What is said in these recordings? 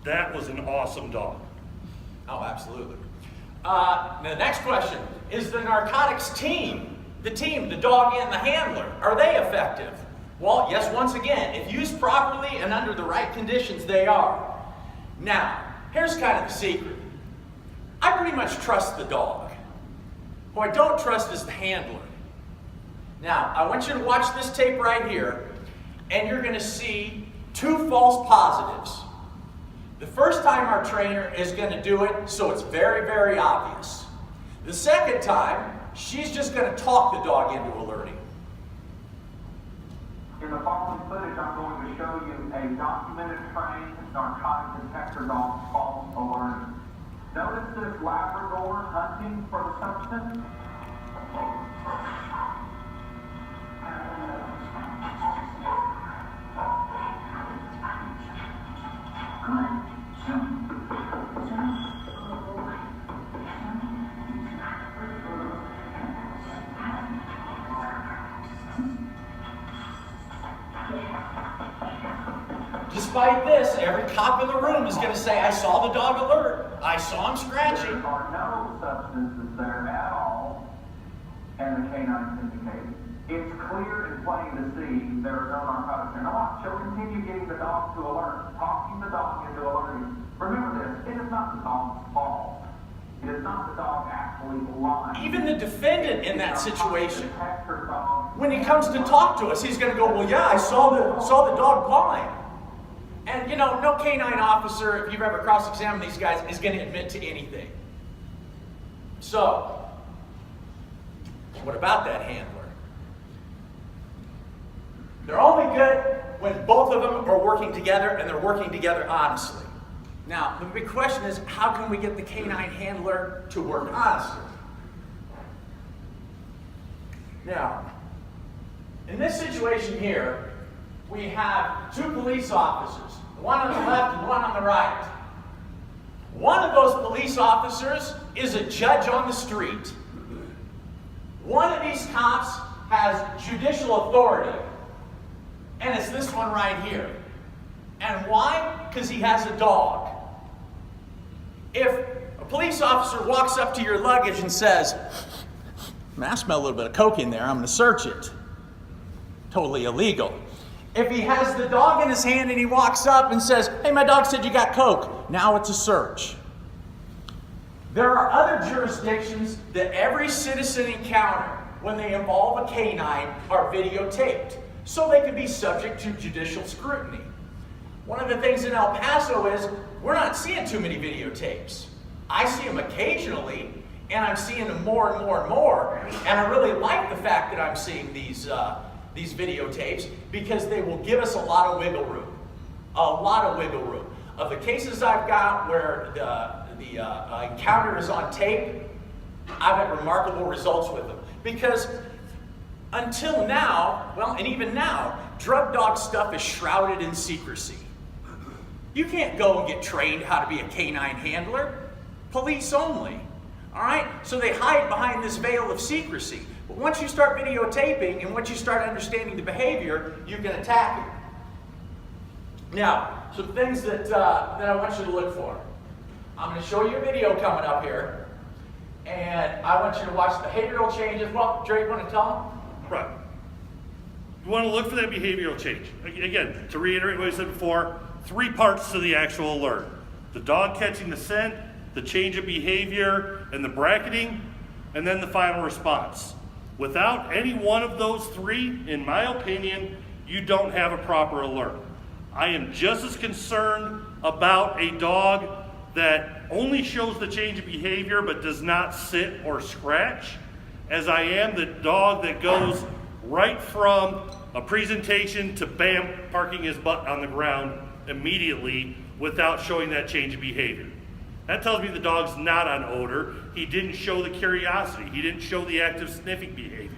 that was an awesome dog. Oh, absolutely. The next question, is the narcotics team, the dog and the handler, are they effective? Well, yes, once again, if used properly and under the right conditions, they are. Now, here's kind of the secret. I pretty much trust the dog. Who I don't trust is the handler. Now, I want you to watch this tape right here, and you're going to see two false positives. The first time our trainer is going to do it, so it's very, very obvious. The second time, she's just going to talk the dog into alerting. In the following footage, I'm going to show you a documented trained narcotic detector dog false alert. Notice this Labrador hunting for the substance. Despite this, every cop in the room is going to say, I saw the dog alert. I saw him scratching. There are no substances there at all, and the canines indicated. It's clear and plain to see there are no narcotics there. Now watch, she'll continue getting the dog to alert, talking the dog into alerting. Remember this, it is not the dog's fault. It is not the dog actually lying. Even the defendant in that situation, when he comes to talk to us, he's going to go, well, yeah, I saw the dog pawing. And, you know, no canine officer, if you've ever cross-examined these guys, is going to admit to anything. So, what about that handler? They're only good when both of them are working together, and they're working together honestly. Now, the big question is, how can we get the canine handler to work honestly? Now, in this situation here, we have two police officers, one on the left and one on the right. One of those police officers is a judge on the street. One of these cops has judicial authority, and it's this one right here. And why? Because he has a dog. If a police officer walks up to your luggage and says, I smell a little bit of coke in there, I'm going to search it. Totally illegal. If he has the dog in his hand and he walks up and says, hey, my dog said you got coke, now it's a search. There are other jurisdictions that every citizen encounter when they involve a canine are videotaped, so they can be subject to judicial scrutiny. One of the things in El Paso is we're not seeing too many videotapes. I see them occasionally, and I'm seeing them more and more and more, and I really like the fact that I'm seeing these videotapes because they will give us a lot of wiggle room. A lot of wiggle room. Of the cases I've got where the encounter is on tape, I've had remarkable results with them. Because until now, well, and even now, drug dog stuff is shrouded in secrecy. You can't go and get trained how to be a canine handler. Police only. All right? So they hide behind this veil of secrecy. But once you start videotaping and once you start understanding the behavior, you can attack it. Now, some things that I want you to look for. I'm going to show you a video coming up here, and I want you to watch behavioral changes. Well, Jerry, you want to tell them? Right. You want to look for that behavioral change. Again, to reiterate what I said before, 3 parts to the actual alert. The dog catching the scent, the change of behavior, and the bracketing, and then the final response. Without any one of those 3, in my opinion, you don't have a proper alert. I am just as concerned about a dog that only shows the change of behavior but does not sit or scratch as I am the dog that goes right from a presentation to bam, parking his butt on the ground immediately without showing that change of behavior. That tells me the dog's not on odor. He didn't show the curiosity. He didn't show the active sniffing behavior.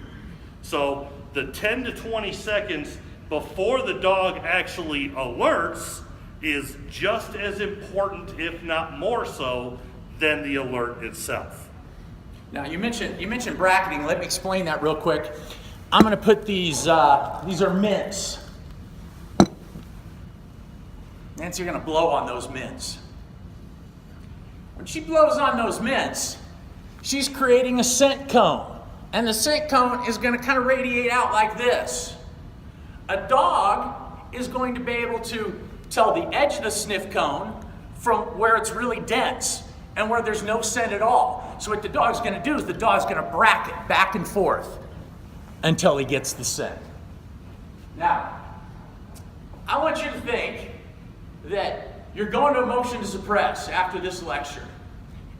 So the 10 to 20 seconds before the dog actually alerts is just as important, if not more so, than the alert itself. Now, you mentioned bracketing. Let me explain that real quick. I'm going to put these are mints. Nancy, you're going to blow on those mints. when she blows on those mints, she's creating a scent cone. And the scent cone is going to kind of radiate out like this. A dog is going to be able to tell the edge of the sniff cone from where it's really dense and where there's no scent at all. So what the dog's going to do is the dog's going to bracket back and forth until he gets the scent. Now, I want you to think that you're going to motion to suppress after this lecture,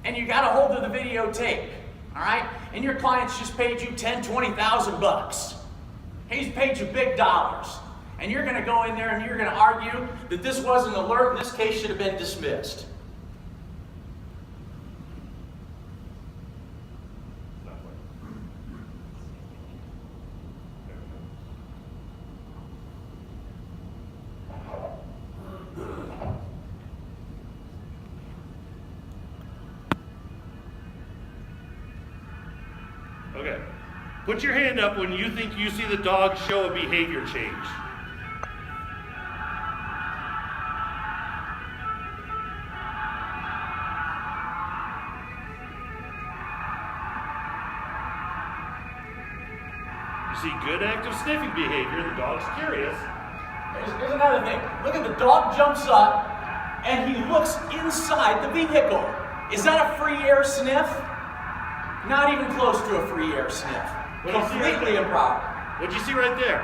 and you got a hold of the videotape, all right? And your client's just paid you $10,000, $20,000. He's paid you big dollars. And you're going to go in there and you're going to argue that this wasn't an alert and this case should have been dismissed. Okay. Put your hand up when you think you see the dog show a behavior change. You see good active sniffing behavior, the dog's curious. Here's another thing. Look at the dog jumps up and he looks inside the vehicle. Is that a free air sniff? Not even close to a free air sniff. Completely improper. What'd you see right there?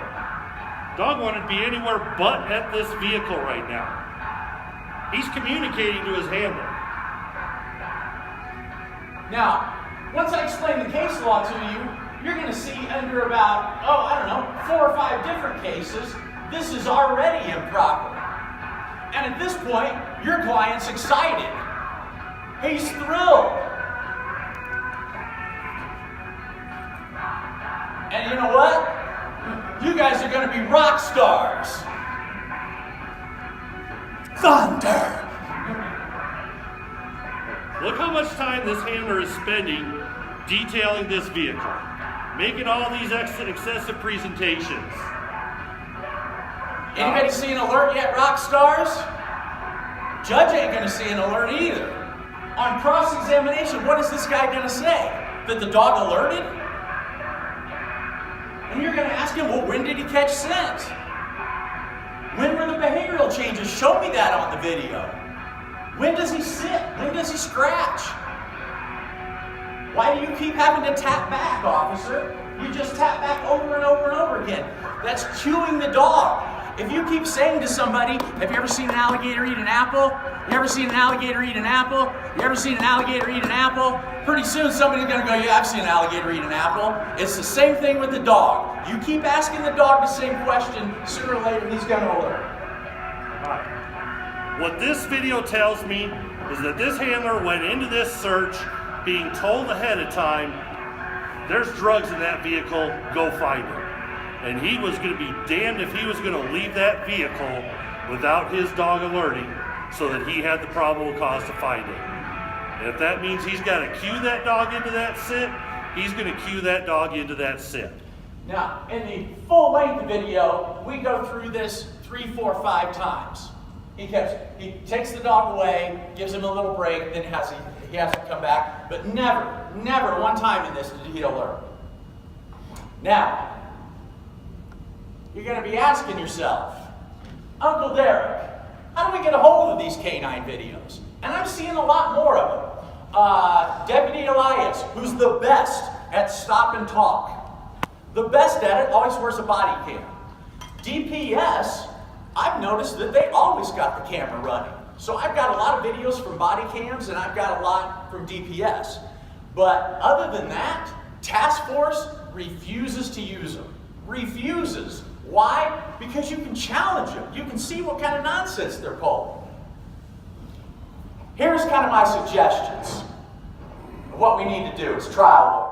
Dog wanted to be anywhere but at this vehicle right now. He's communicating to his handler. Now, once I explain the case law to you, you're going to see under about, 4 or 5 different cases, this is already improper. And at this point, your client's excited. He's thrilled. And you know what? You guys are going to be rock stars. Thunder! Look how much time this handler is spending detailing this vehicle, making all these excessive presentations. Anybody see an alert yet, rock stars? Judge ain't going to see an alert either. On cross-examination, what is this guy going to say? That the dog alerted? And you're going to ask him, well, when did he catch scent? When were the behavioral changes? Show me that on the video. When does he sit? When does he scratch? Why do you keep having to tap back, officer? You just tap back over and over and over again. That's cueing the dog. If you keep saying to somebody, have you ever seen an alligator eat an apple? You ever seen an alligator eat an apple? You ever seen an alligator eat an apple? Pretty soon somebody's going to go, yeah, I've seen an alligator eat an apple. It's the same thing with the dog. You keep asking the dog the same question, sooner or later he's going to alert. What this video tells me is that this handler went into this search being told ahead of time, there's drugs in that vehicle, go find it. And he was going to be damned if he was going to leave that vehicle without his dog alerting so that he had the probable cause to find it. And if that means he's got to cue that dog into that sit, he's going to cue that dog into that sit. Now, in the full-length video, we go through this 3, 4, 5 times. He takes the dog away, gives him a little break, then he has to come back, but never one time in this did he alert. Now, you're going to be asking yourself, Uncle Dereck, how do we get a hold of these canine videos? And I'm seeing a lot more of them. Deputy Elias, who's the best at stop and talk. The best at it always wears a body cam. DPS, I've noticed that they always got the camera running. So I've got a lot of videos from body cams and I've got a lot from DPS. But other than that, Task Force refuses to use them. Refuses. Why? Because you can challenge them. You can see what kind of nonsense they're pulling. Here's kind of my suggestions of what we need to do as trial lawyers.